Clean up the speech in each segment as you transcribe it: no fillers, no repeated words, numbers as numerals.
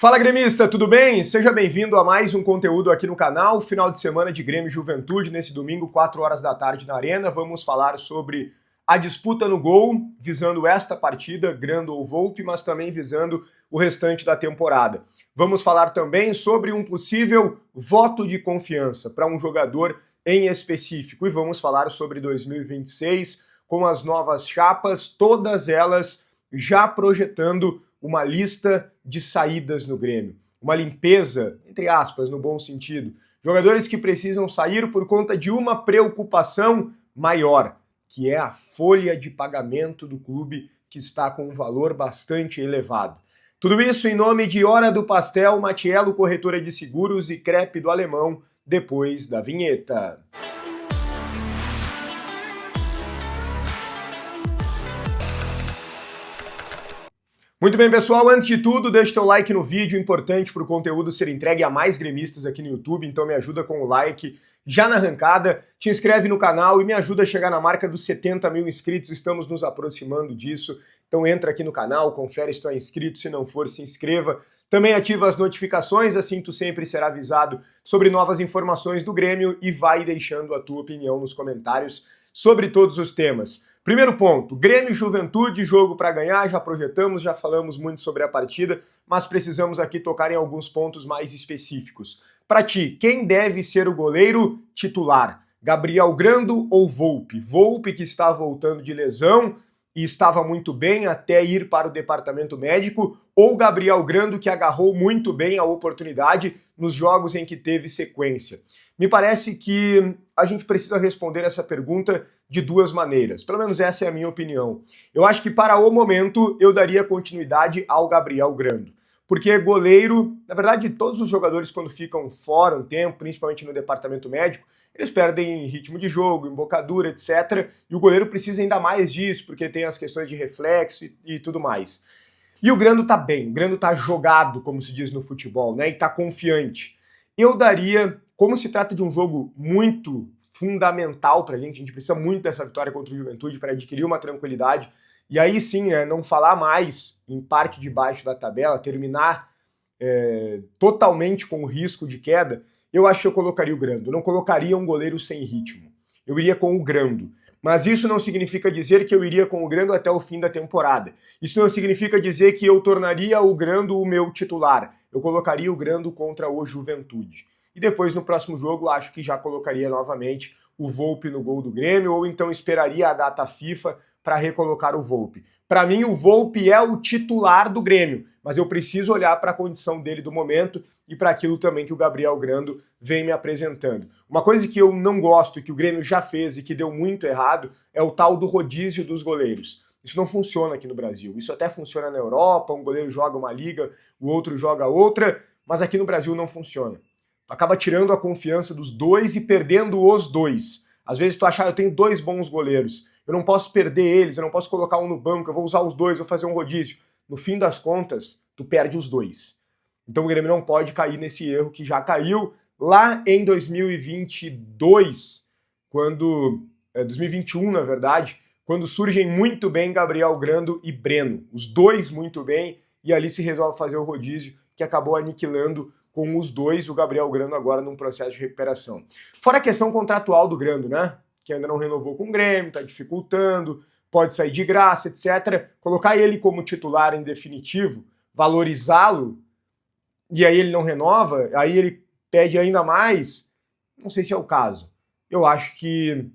Fala gremista, tudo bem? Seja bem-vindo a mais um conteúdo aqui no canal, final de semana de Grêmio e Juventude, nesse domingo, 4 horas da tarde na Arena. Vamos falar sobre a disputa no gol, visando esta partida, Grando ou Volpi, mas também visando o restante da temporada. Vamos falar também sobre um possível voto de confiança para um jogador em específico. E vamos falar sobre 2026, com as novas chapas, todas elas já projetando uma lista de saídas no Grêmio. Uma limpeza, entre aspas, no bom sentido. Jogadores que precisam sair por conta de uma preocupação maior, que é a folha de pagamento do clube, que está com um valor bastante elevado. Tudo isso em nome de Hora do Pastel, Matiello Corretora de Seguros e Crepe do Alemão, depois da vinheta. Muito bem, pessoal, antes de tudo, deixa teu like no vídeo, importante para o conteúdo ser entregue a mais gremistas aqui no YouTube, então me ajuda com o like já na arrancada, te inscreve no canal e me ajuda a chegar na marca dos 70 mil inscritos, estamos nos aproximando disso, então entra aqui no canal, confere se tu é inscrito, se não for, se inscreva. Também ativa as notificações, assim tu sempre será avisado sobre novas informações do Grêmio e vai deixando a tua opinião nos comentários sobre todos os temas. Primeiro ponto, Grêmio e Juventude, jogo para ganhar, já projetamos, já falamos muito sobre a partida, mas precisamos aqui tocar em alguns pontos mais específicos. Para ti, quem deve ser o goleiro titular? Gabriel Grando ou Volpi? Volpi que está voltando de lesão e estava muito bem até ir para o departamento médico, ou Gabriel Grando que agarrou muito bem a oportunidade nos jogos em que teve sequência? Me parece que a gente precisa responder essa pergunta de duas maneiras, pelo menos essa é a minha opinião. Eu acho que para o momento eu daria continuidade ao Gabriel Grando, porque goleiro, na verdade todos os jogadores quando ficam fora um tempo, principalmente no departamento médico, eles perdem ritmo de jogo, embocadura, etc. E o goleiro precisa ainda mais disso, porque tem as questões de reflexo e tudo mais. E o Grando tá bem, o Grando tá jogado, como se diz no futebol, né? E tá confiante. Eu daria, como se trata de um jogo muito fundamental pra gente precisa muito dessa vitória contra o Juventude para adquirir uma tranquilidade, e aí sim, né, não falar mais em parte de baixo da tabela, terminar totalmente com o risco de queda, eu acho que eu colocaria o Grando. Eu não colocaria um goleiro sem ritmo. Eu iria com o Grando. Mas isso não significa dizer que eu iria com o Grando até o fim da temporada. Isso não significa dizer que eu tornaria o Grando o meu titular. Eu colocaria o Grando contra o Juventude. E depois, no próximo jogo, acho que já colocaria novamente o Volpi no gol do Grêmio, ou então esperaria a data FIFA para recolocar o Volpi. Para mim, o Volpi é o titular do Grêmio, mas eu preciso olhar para a condição dele do momento e para aquilo também que o Gabriel Grando vem me apresentando. Uma coisa que eu não gosto e que o Grêmio já fez e que deu muito errado é o tal do rodízio dos goleiros. Isso não funciona aqui no Brasil. Isso até funciona na Europa, um goleiro joga uma liga, o outro joga outra, mas aqui no Brasil não funciona. Acaba tirando a confiança dos dois e perdendo os dois. Às vezes tu acha, eu tenho dois bons goleiros, eu não posso perder eles, eu não posso colocar um no banco, eu vou usar os dois, vou fazer um rodízio. No fim das contas, tu perde os dois. Então o Grêmio não pode cair nesse erro que já caiu lá em 2022, 2021, na verdade, quando surgem muito bem Gabriel Grando e Breno. Os dois muito bem, e ali se resolve fazer o rodízio, que acabou aniquilando com os dois, o Gabriel Grando agora num processo de recuperação. Fora a questão contratual do Grando, né? Que ainda não renovou com o Grêmio, tá dificultando, pode sair de graça, etc. Colocar ele como titular em definitivo, valorizá-lo, e aí ele não renova, aí ele pede ainda mais, não sei se é o caso. Eu acho que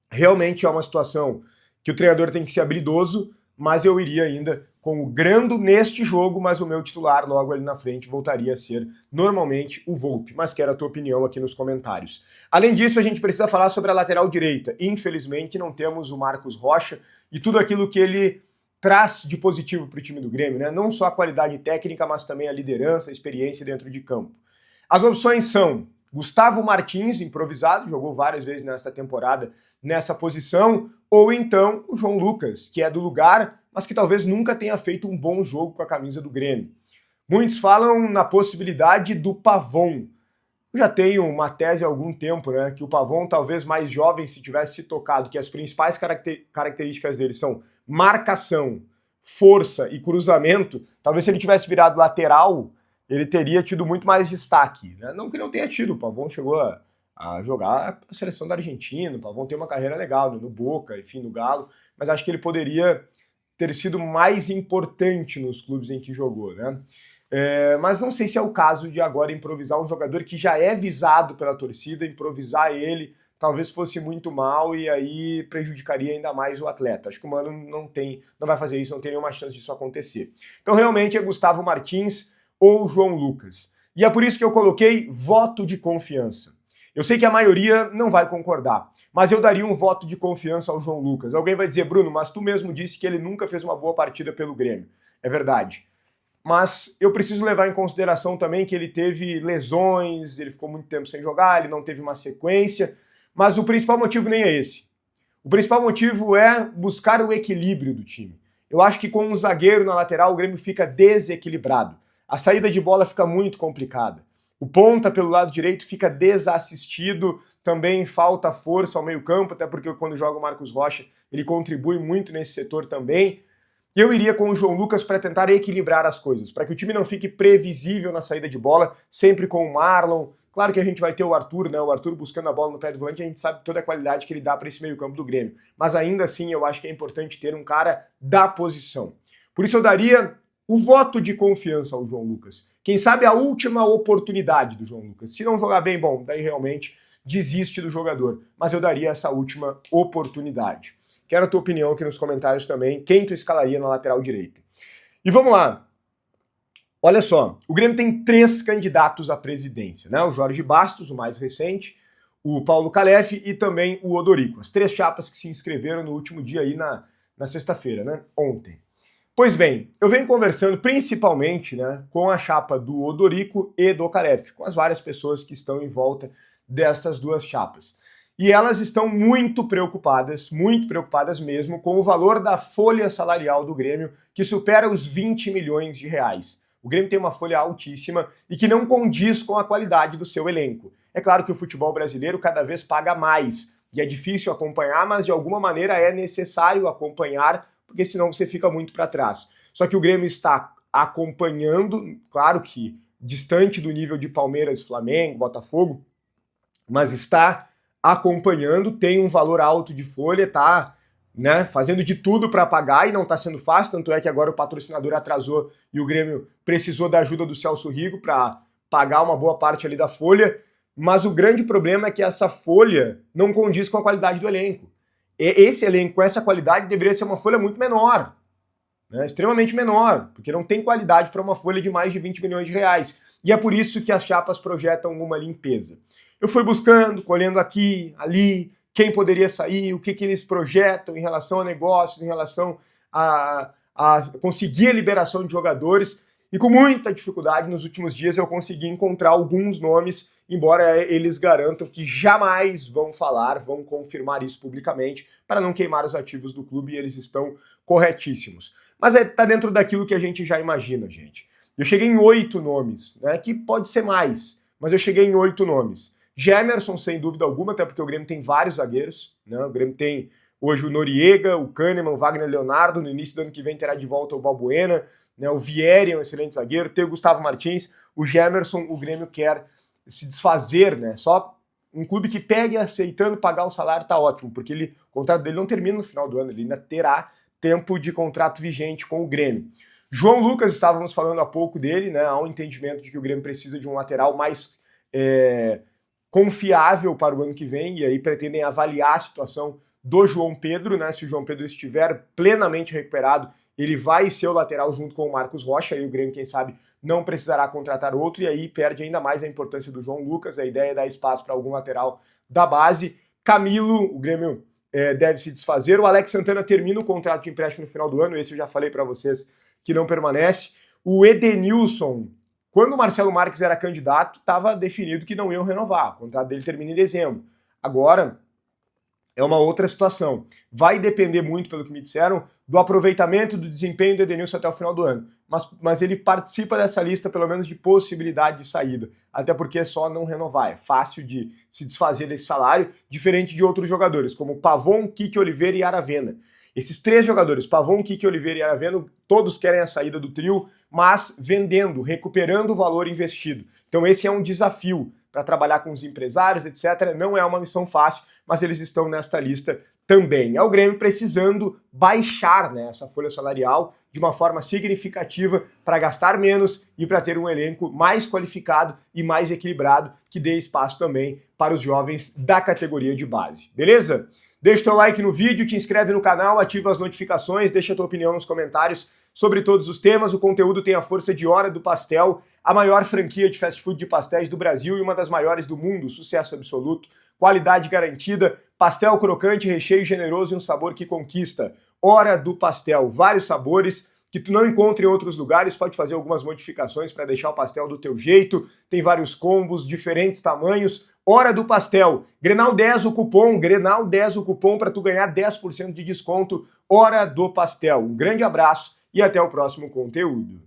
realmente é uma situação que o treinador tem que ser habilidoso, mas eu iria ainda com o Grando neste jogo, mas o meu titular logo ali na frente voltaria a ser normalmente o Volpi, mas quero a tua opinião aqui nos comentários. Além disso, a gente precisa falar sobre a lateral direita. Infelizmente não temos o Marcos Rocha e tudo aquilo que ele traz de positivo para o time do Grêmio, né? Não só a qualidade técnica, mas também a liderança, a experiência dentro de campo. As opções são Gustavo Martins, improvisado, jogou várias vezes nesta temporada nessa posição, ou então o João Lucas, que é do lugar, mas que talvez nunca tenha feito um bom jogo com a camisa do Grêmio. Muitos falam na possibilidade do Pavon. Eu já tenho uma tese há algum tempo, né, que o Pavon, talvez mais jovem, se tivesse se tocado, que as principais características dele são marcação, força e cruzamento, talvez se ele tivesse virado lateral, ele teria tido muito mais destaque, né? Não que não tenha tido, o Pavon chegou a jogar a seleção da Argentina, o Pavon tem uma carreira legal, né? No Boca, enfim, no Galo, mas acho que ele poderia ter sido mais importante nos clubes em que jogou, né? Mas não sei se é o caso de agora improvisar um jogador que já é visado pela torcida, improvisar ele talvez fosse muito mal e aí prejudicaria ainda mais o atleta. Acho que o Mano não vai fazer isso, não tem nenhuma chance disso acontecer. Então realmente é Gustavo Martins ou João Lucas. E é por isso que eu coloquei voto de confiança. Eu sei que a maioria não vai concordar, mas eu daria um voto de confiança ao João Lucas. Alguém vai dizer, Bruno, mas tu mesmo disse que ele nunca fez uma boa partida pelo Grêmio. É verdade. Mas eu preciso levar em consideração também que ele teve lesões, ele ficou muito tempo sem jogar, ele não teve uma sequência, mas o principal motivo nem é esse. O principal motivo é buscar o equilíbrio do time. Eu acho que com um zagueiro na lateral o Grêmio fica desequilibrado. A saída de bola fica muito complicada. O ponta pelo lado direito fica desassistido, também falta força ao meio-campo, até porque quando joga o Marcos Rocha ele contribui muito nesse setor também. Eu iria com o João Lucas para tentar equilibrar as coisas, para que o time não fique previsível na saída de bola, sempre com o Marlon. Claro que a gente vai ter o Arthur, né? O Arthur buscando a bola no pé do volante, a gente sabe toda a qualidade que ele dá para esse meio-campo do Grêmio. Mas ainda assim, eu acho que é importante ter um cara da posição. Por isso eu daria o voto de confiança ao João Lucas. Quem sabe a última oportunidade do João Lucas. Se não jogar bem, bom, daí realmente desiste do jogador. Mas eu daria essa última oportunidade. Quero a tua opinião aqui nos comentários também. Quem tu escalaria na lateral direita? E vamos lá. Olha só, o Grêmio tem 3 candidatos à presidência, né? O Jorge Bastos, o mais recente, o Paulo Calef e também o Odorico. As 3 chapas que se inscreveram no último dia aí na sexta-feira, né? Ontem. Pois bem, eu venho conversando principalmente, né, com a chapa do Odorico e do Calef, com as várias pessoas que estão em volta destas 2 chapas. E elas estão muito preocupadas mesmo, com o valor da folha salarial do Grêmio, que supera os 20 milhões de reais. O Grêmio tem uma folha altíssima e que não condiz com a qualidade do seu elenco. É claro que o futebol brasileiro cada vez paga mais, e é difícil acompanhar, mas de alguma maneira é necessário acompanhar, porque senão você fica muito para trás. Só que o Grêmio está acompanhando, claro que distante do nível de Palmeiras, Flamengo, Botafogo, mas está acompanhando, tem um valor alto de folha, tá, né, fazendo de tudo para pagar e não está sendo fácil, tanto é que agora o patrocinador atrasou e o Grêmio precisou da ajuda do Celso Rigo para pagar uma boa parte ali da folha, mas o grande problema é que essa folha não condiz com a qualidade do elenco. Esse elenco com essa qualidade deveria ser uma folha muito menor, né, extremamente menor, porque não tem qualidade para uma folha de mais de 20 milhões de reais. E é por isso que as chapas projetam uma limpeza. Eu fui buscando, colhendo aqui, ali, quem poderia sair, o que eles projetam em relação a negócios, em relação a conseguir a liberação de jogadores, e com muita dificuldade nos últimos dias eu consegui encontrar alguns nomes, embora eles garantam que jamais vão falar, vão confirmar isso publicamente, para não queimar os ativos do clube, e eles estão corretíssimos. Mas tá dentro daquilo que a gente já imagina, gente. Eu cheguei em 8 nomes, né, que pode ser mais, mas eu cheguei em 8 nomes. Gemerson, sem dúvida alguma, até porque o Grêmio tem vários zagueiros, né? O Grêmio tem hoje o Noriega, o Kahneman, o Wagner Leonardo, no início do ano que vem terá de volta o Balbuena, né? O Vieri é um excelente zagueiro, tem o Gustavo Martins, o Gemerson, o Grêmio quer se desfazer, né? Só um clube que pegue aceitando pagar o salário tá ótimo, porque o contrato dele não termina no final do ano, ele ainda terá tempo de contrato vigente com o Grêmio. João Lucas, estávamos falando há pouco dele, né? Há um entendimento de que o Grêmio precisa de um lateral mais confiável para o ano que vem, e aí pretendem avaliar a situação do João Pedro, né? Se o João Pedro estiver plenamente recuperado, ele vai ser o lateral junto com o Marcos Rocha, e o Grêmio, quem sabe, não precisará contratar outro, e aí perde ainda mais a importância do João Lucas. A ideia é dar espaço para algum lateral da base. Camilo, o Grêmio deve se desfazer. O Alex Santana termina o contrato de empréstimo no final do ano, esse eu já falei para vocês que não permanece. O Edenilson, quando o Marcelo Marques era candidato, estava definido que não iam renovar. O contrato dele termina em dezembro. Agora é uma outra situação. Vai depender muito, pelo que me disseram, do aproveitamento do desempenho do Edenilson até o final do ano. Mas ele participa dessa lista, pelo menos, de possibilidade de saída. Até porque é só não renovar. É fácil de se desfazer desse salário, diferente de outros jogadores, como Pavon, Kike Oliveira e Aravena. Esses 3 jogadores, Pavon, Kike Oliveira e Aravena, todos querem a saída do trio, mas vendendo, recuperando o valor investido. Então esse é um desafio para trabalhar com os empresários, etc. Não é uma missão fácil, mas eles estão nesta lista também. É o Grêmio precisando baixar, né, essa folha salarial de uma forma significativa para gastar menos e para ter um elenco mais qualificado e mais equilibrado, que dê espaço também para os jovens da categoria de base. Beleza? Deixa o teu like no vídeo, te inscreve no canal, ativa as notificações, deixa a tua opinião nos comentários sobre todos os temas. O conteúdo tem a força de Hora do Pastel, a maior franquia de fast food de pastéis do Brasil e uma das maiores do mundo, sucesso absoluto, qualidade garantida, pastel crocante, recheio generoso e um sabor que conquista. Hora do Pastel, vários sabores que tu não encontra em outros lugares, pode fazer algumas modificações para deixar o pastel do teu jeito, tem vários combos, diferentes tamanhos. Hora do Pastel, Grenal 10 o cupom, Grenal 10 o cupom para tu ganhar 10% de desconto. Hora do Pastel. Um grande abraço e até o próximo conteúdo.